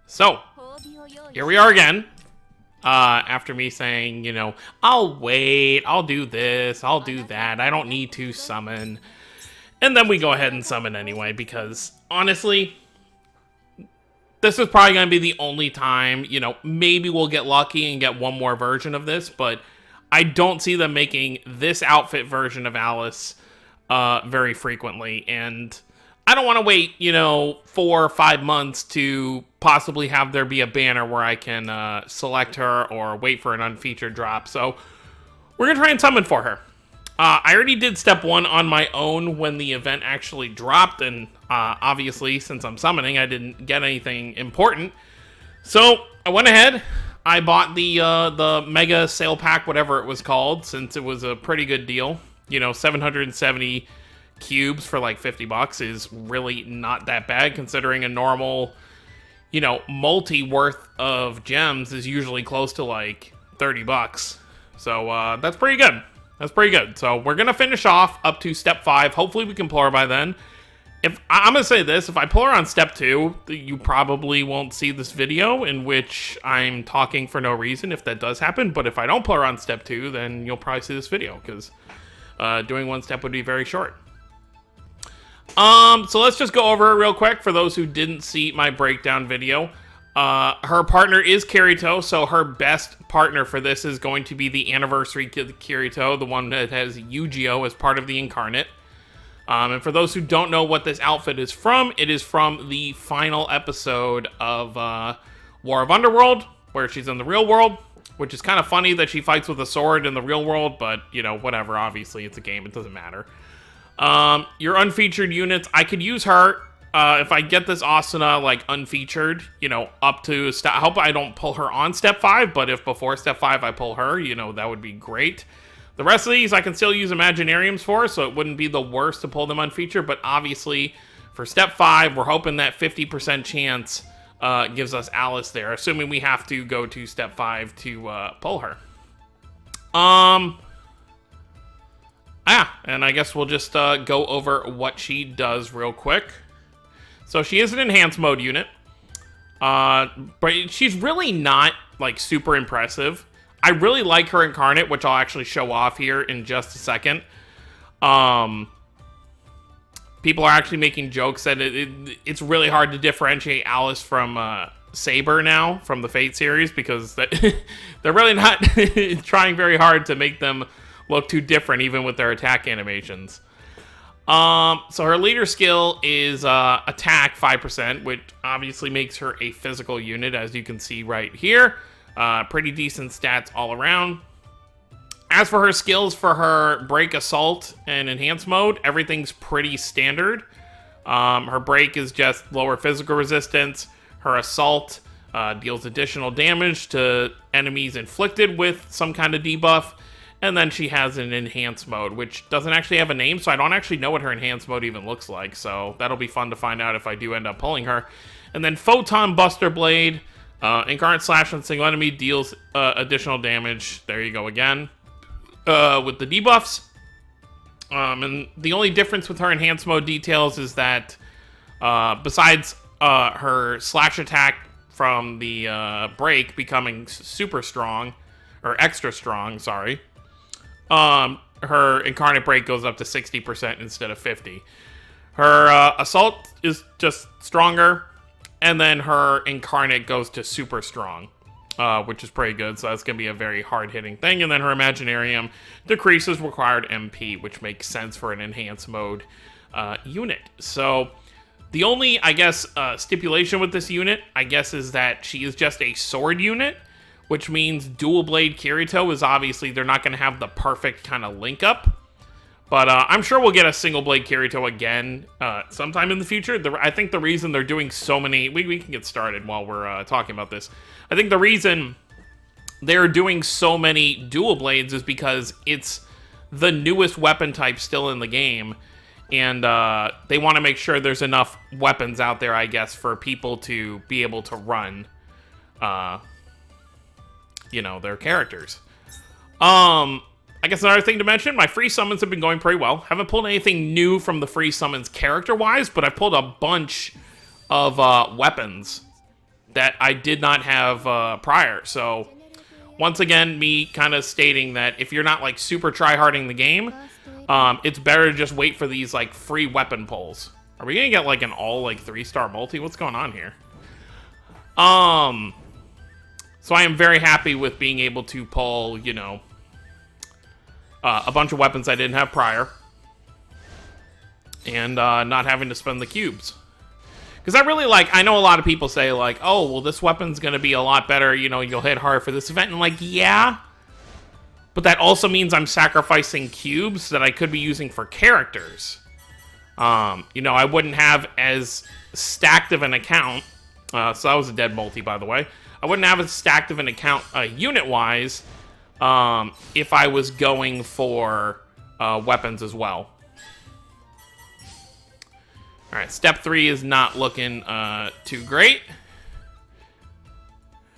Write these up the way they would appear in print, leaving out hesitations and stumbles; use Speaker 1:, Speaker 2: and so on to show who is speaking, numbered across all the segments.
Speaker 1: So, here we are again. After me saying, you know, I'll wait, I'll do this, I'll do that, I don't need to summon. And then we go ahead and summon anyway, because, honestly, this is probably going to be the only time, you know, maybe we'll get lucky and get one more version of this, but I don't see them making this outfit version of Alice very frequently, and I don't want to wait, you know, 4 or 5 months to possibly have there be a banner where I can select her or wait for an unfeatured drop. So we're going to try and summon for her. I already did step 1 on my own when the event actually dropped, and obviously, since I'm summoning, I didn't get anything important. So I went ahead, I bought the Mega Sale Pack, whatever it was called, since it was a pretty good deal. You know, 770 cubes for like $50 is really not that bad, considering a normal, you know, multi worth of gems is usually close to like $30. So that's pretty good. That's pretty good. So we're gonna finish off up to step 5. Hopefully we can pull her by then. If I'm gonna say this, if I pull her on step 2, you probably won't see this video in which I'm talking for no reason if that does happen. But if I don't pull her on step 2, then you'll probably see this video, because doing one step would be very short. So let's just go over it real quick for those who didn't see my breakdown video. Her partner is Kirito, so her best partner for this is going to be the Anniversary Kirito, the one that has Yu-Gi-Oh as part of the Incarnate. And for those who don't know what this outfit is from, it is from the final episode of War of Underworld, where she's in the real world, which is kind of funny that she fights with a sword in the real world, but, you know, whatever, obviously it's a game, it doesn't matter. Your unfeatured units, I could use her if I get this Asuna like unfeatured, you know, up to step. I hope I don't pull her on step 5, but if before step 5 I pull her, you know, that would be great. The rest of these I can still use Imaginariums for, so it wouldn't be the worst to pull them unfeatured, but obviously for step 5 we're hoping that 50% chance gives us Alice there, assuming we have to go to step 5 to pull her. And I guess we'll just go over what she does real quick. So she is an enhanced mode unit, but she's really not like super impressive. I really like her Incarnate, which I'll actually show off here in just a second. People are actually making jokes that it's really hard to differentiate Alice from Saber now from the Fate series, because they're really not trying very hard to make them look too different, even with their attack animations. So her leader skill is attack 5%, which obviously makes her a physical unit, as you can see right here. Pretty decent stats all around. As for her skills for her break, assault, and enhanced mode, everything's pretty standard. Her break is just lower physical resistance. Her assault deals additional damage to enemies inflicted with some kind of debuff. And then she has an enhanced mode, which doesn't actually have a name, so I don't actually know what her enhanced mode even looks like. So that'll be fun to find out if I do end up pulling her. And then Photon Buster Blade, Incarnate Slash on single enemy, deals additional damage. There you go again. With the debuffs. And the only difference with her enhanced mode details is that besides her slash attack from the break becoming super strong, or extra strong, sorry, her Incarnate Break goes up to 60% instead of 50%. Her Assault is just stronger, and then her Incarnate goes to super strong, which is pretty good, so that's going to be a very hard-hitting thing. And then her Imaginarium decreases required MP, which makes sense for an enhanced mode unit. So the only, I guess, stipulation with this unit, I guess, is that she is just a sword unit, which means Dual Blade Kirito is obviously, they're not going to have the perfect kind of link up. But I'm sure we'll get a Single Blade Kirito again sometime in the future. I think the reason they're doing so many... We can get started while we're talking about this. I think the reason they're doing so many Dual Blades is because it's the newest weapon type still in the game. And they want to make sure there's enough weapons out there, I guess, for people to be able to run... you know, their characters. I guess another thing to mention, my free summons have been going pretty well. Haven't pulled anything new from the free summons character-wise, but I've pulled a bunch of weapons that I did not have prior. So once again, me kind of stating that if you're not like super tryharding the game, it's better to just wait for these like free weapon pulls. Are we gonna get like an all like 3-star multi? What's going on here? So I am very happy with being able to pull, you know, a bunch of weapons I didn't have prior. And not having to spend the cubes. Because I really like, I know a lot of people say like, oh, well, this weapon's going to be a lot better, you know, you'll hit hard for this event. And like, yeah. But that also means I'm sacrificing cubes that I could be using for characters. You know, I wouldn't have as stacked of an account. So that was a dead multi, by the way. I wouldn't have as stacked of an account unit-wise if I was going for weapons as well. Alright, step 3 is not looking too great.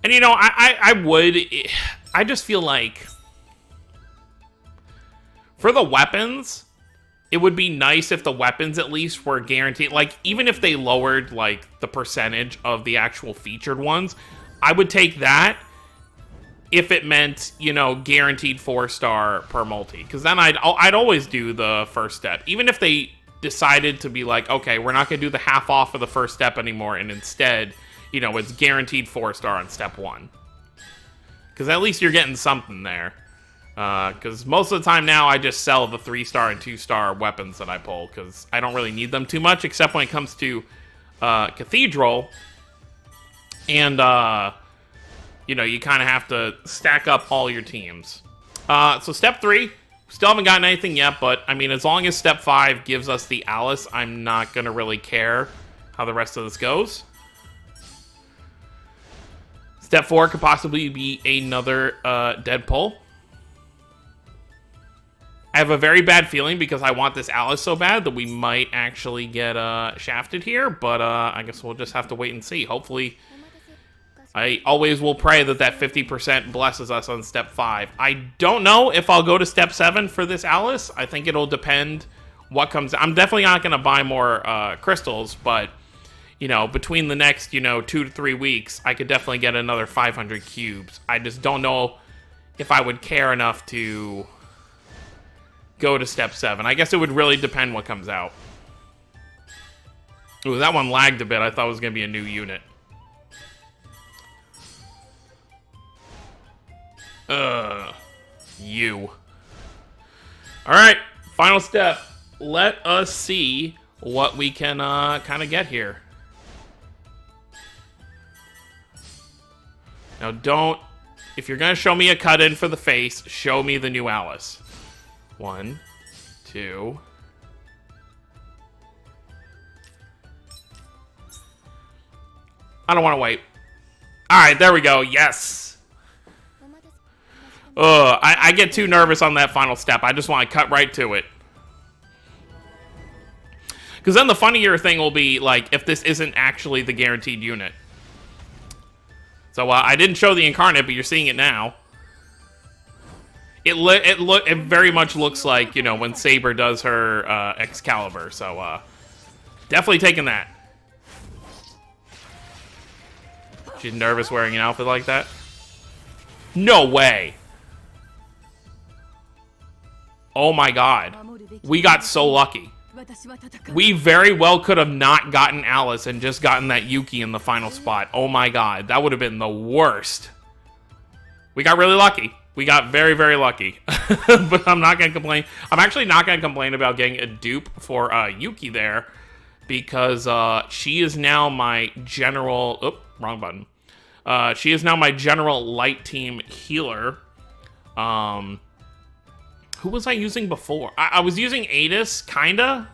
Speaker 1: And you know, I just feel like for the weapons, it would be nice if the weapons at least were guaranteed. Like, even if they lowered, like, the percentage of the actual featured ones, I would take that if it meant, you know, guaranteed 4-star per multi. Because then I'd always do the first step. Even if they decided to be like, okay, we're not going to do the half off of the first step anymore, and instead, you know, it's guaranteed 4-star on step 1. Because at least you're getting something there. Because most of the time now, I just sell the 3-star and 2-star weapons that I pull, because I don't really need them too much, except when it comes to Cathedral, and, you know, you kind of have to stack up all your teams. So step 3, still haven't gotten anything yet, but, I mean, as long as step 5 gives us the Alice, I'm not going to really care how the rest of this goes. Step 4 could possibly be another dead pull. I have a very bad feeling because I want this Alice so bad that we might actually get shafted here, but I guess we'll just have to wait and see. Hopefully, I always will pray that that 50% blesses us on step 5. I don't know if I'll go to step 7 for this Alice. I think it'll depend what comes. I'm definitely not going to buy more crystals, but, you know, between the next, you know, 2 to 3 weeks, I could definitely get another 500 cubes. I just don't know if I would care enough to go to step 7. I guess it would really depend what comes out. Ooh, that one lagged a bit. I thought it was going to be a new unit. You. Alright, final step. Let us see what we can kind of get here. Now don't, if you're going to show me a cut-in for the face, show me the new Alice. 1, 2. I don't want to wait. Alright, there we go. Yes. I get too nervous on that final step. I just want to cut right to it. Because then the funnier thing will be, like, if this isn't actually the guaranteed unit. So, I didn't show the Incarnate, but you're seeing it now. It very much looks like, you know, when Saber does her Excalibur. So, definitely taking that. She's nervous wearing an outfit like that? No way. Oh my god. We got so lucky. We very well could have not gotten Alice and just gotten that Yuki in the final spot. Oh my god. That would have been the worst. We got really lucky. We got very, very lucky. But I'm not going to complain. I'm actually not going to complain about getting a dupe for Yuki there. Because she is now my general... Oop, wrong button. She is now my general light team healer. Who was I using before? I was using Adis, kinda.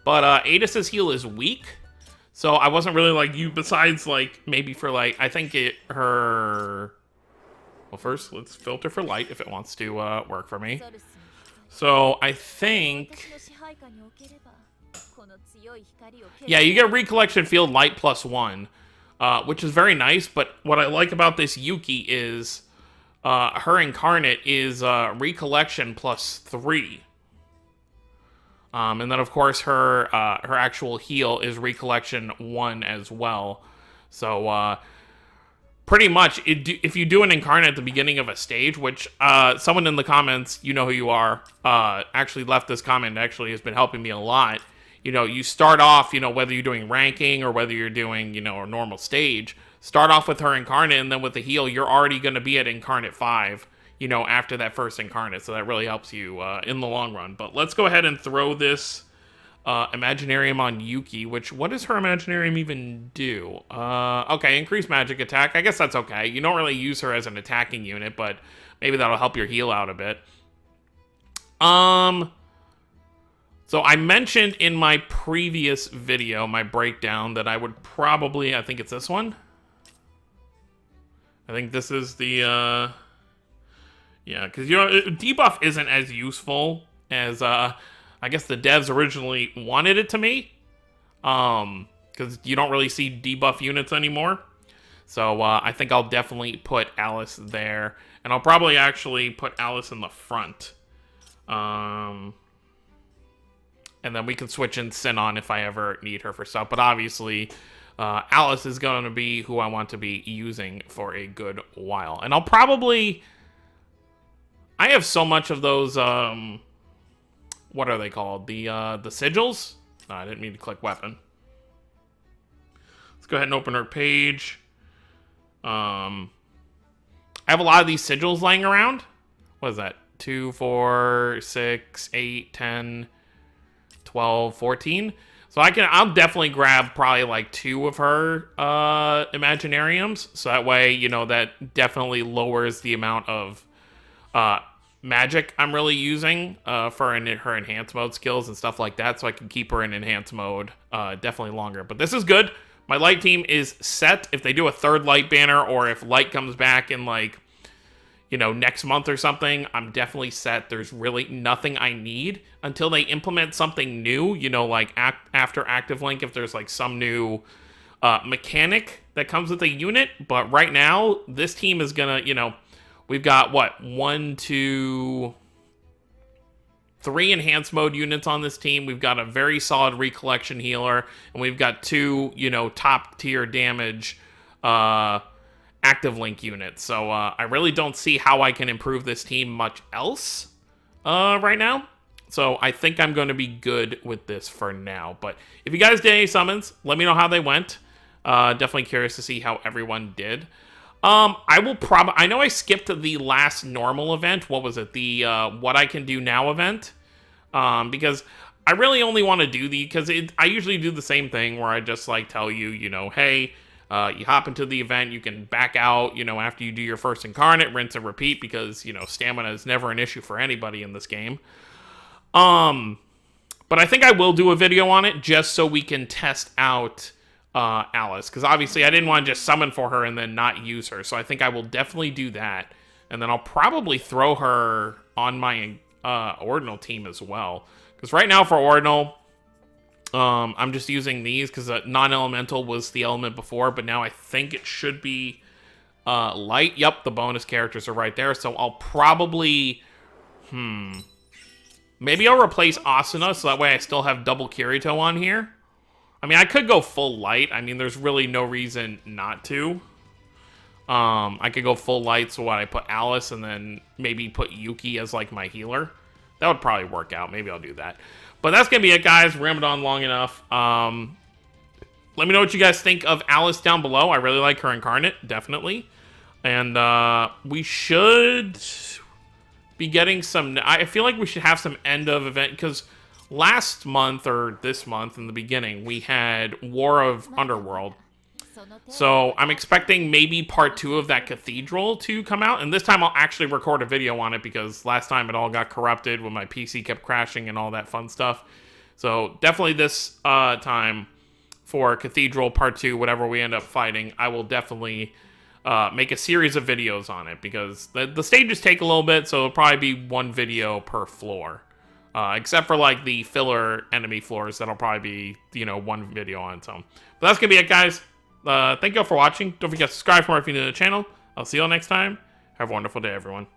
Speaker 1: But Adis's heal is weak. So I wasn't really like you, besides like maybe for like, I think her... Well, first, let's filter for light if it wants to work for me. So I think... Yeah, you get Recollection Field Light +1, which is very nice. But what I like about this Yuki is... her Incarnate is Recollection +3. And then, of course, her actual heal is Recollection 1 as well. So, pretty much, if you do an incarnate at the beginning of a stage, which someone in the comments, you know who you are, actually left this comment, actually has been helping me a lot. You know, you start off, you know, whether you're doing ranking or whether you're doing, you know, a normal stage, start off with her incarnate, and then with the heal, you're already going to be at incarnate 5, you know, after that first incarnate. So that really helps you in the long run. But let's go ahead and throw this Imaginarium on Yuki, which, what does her Imaginarium even do? Okay, increased magic attack. I guess that's okay. You don't really use her as an attacking unit, but maybe that'll help your heal out a bit. So I mentioned in my previous video, my breakdown, that I would probably, I think it's this one. I think this is the, yeah, because, you know, debuff isn't as useful as, I guess the devs originally wanted it to be. Because you don't really see debuff units anymore. So, I think I'll definitely put Alice there. And I'll probably actually put Alice in the front. And then we can switch in Sinon if I ever need her for stuff. But obviously, Alice is going to be who I want to be using for a good while. And I'll probably... I have so much of those, what are they called? The sigils? Oh, I didn't mean to click weapon. Let's go ahead and open her page. I have a lot of these sigils laying around. What is that? 2, 4, 6, 8, 10... 12, 14. So I'll definitely grab probably like 2 of her Imaginariums. So that way, you know, that definitely lowers the amount of magic I'm really using for her enhanced mode skills and stuff like that. So I can keep her in enhanced mode definitely longer. But this is good. My light team is set. If they do a 3rd light banner, or if light comes back in like, you know, next month or something, I'm definitely set. There's really nothing I need until they implement something new, you know, like after Active Link, if there's like some new mechanic that comes with a unit. But right now, this team is gonna, you know, we've got what, 1, 2, 3 enhanced mode units on this team. We've got a very solid recollection healer, and we've got 2, you know, top tier damage Active Link units. So I really don't see how I can improve this team much else right now. So I think I'm going to be good with this for now. But if you guys did any summons, let me know how they went. Definitely curious to see how everyone did. I know I skipped the last normal event. What was it? The What I Can Do Now event. Because I really only want to do because I usually do the same thing where I just like tell you, you know, hey, you hop into the event, you can back out, you know, after you do your first incarnate, rinse and repeat, because, you know, stamina is never an issue for anybody in this game. But I think I will do a video on it just so we can test out Alice, because obviously I didn't want to just summon for her and then not use her, so I think I will definitely do that, and then I'll probably throw her on my Ordinal team as well, because right now for Ordinal, I'm just using these because non-elemental was the element before, but now I think it should be light. Yep, the bonus characters are right there, so I'll probably, maybe I'll replace Asuna, so that way I still have double Kirito on here. I mean, I could go full light. I mean, there's really no reason not to. I could go full light, so what, I put Alice and then maybe put Yuki as like my healer. That would probably work out. Maybe I'll do that. But that's going to be it, guys. Rammed on long enough. Let me know what you guys think of Alice down below. I really like her incarnate, definitely. And we should be getting some... I feel like we should have some end of event, because last month, or this month in the beginning, we had War of Underworld. So I'm expecting maybe part 2 of that cathedral to come out, and this time I'll actually record a video on it, because last time it all got corrupted when my PC kept crashing and all that fun stuff. So definitely this time for cathedral part 2, whatever we end up fighting, I will definitely make a series of videos on it, because the stages take a little bit, so it'll probably be 1 video per floor. Except for like the filler enemy floors, that'll probably be, you know, 1 video on its own. But that's gonna be it, guys. Thank you all for watching. Don't forget to subscribe for more if you're new to the channel. I'll see you all next time. Have a wonderful day, everyone.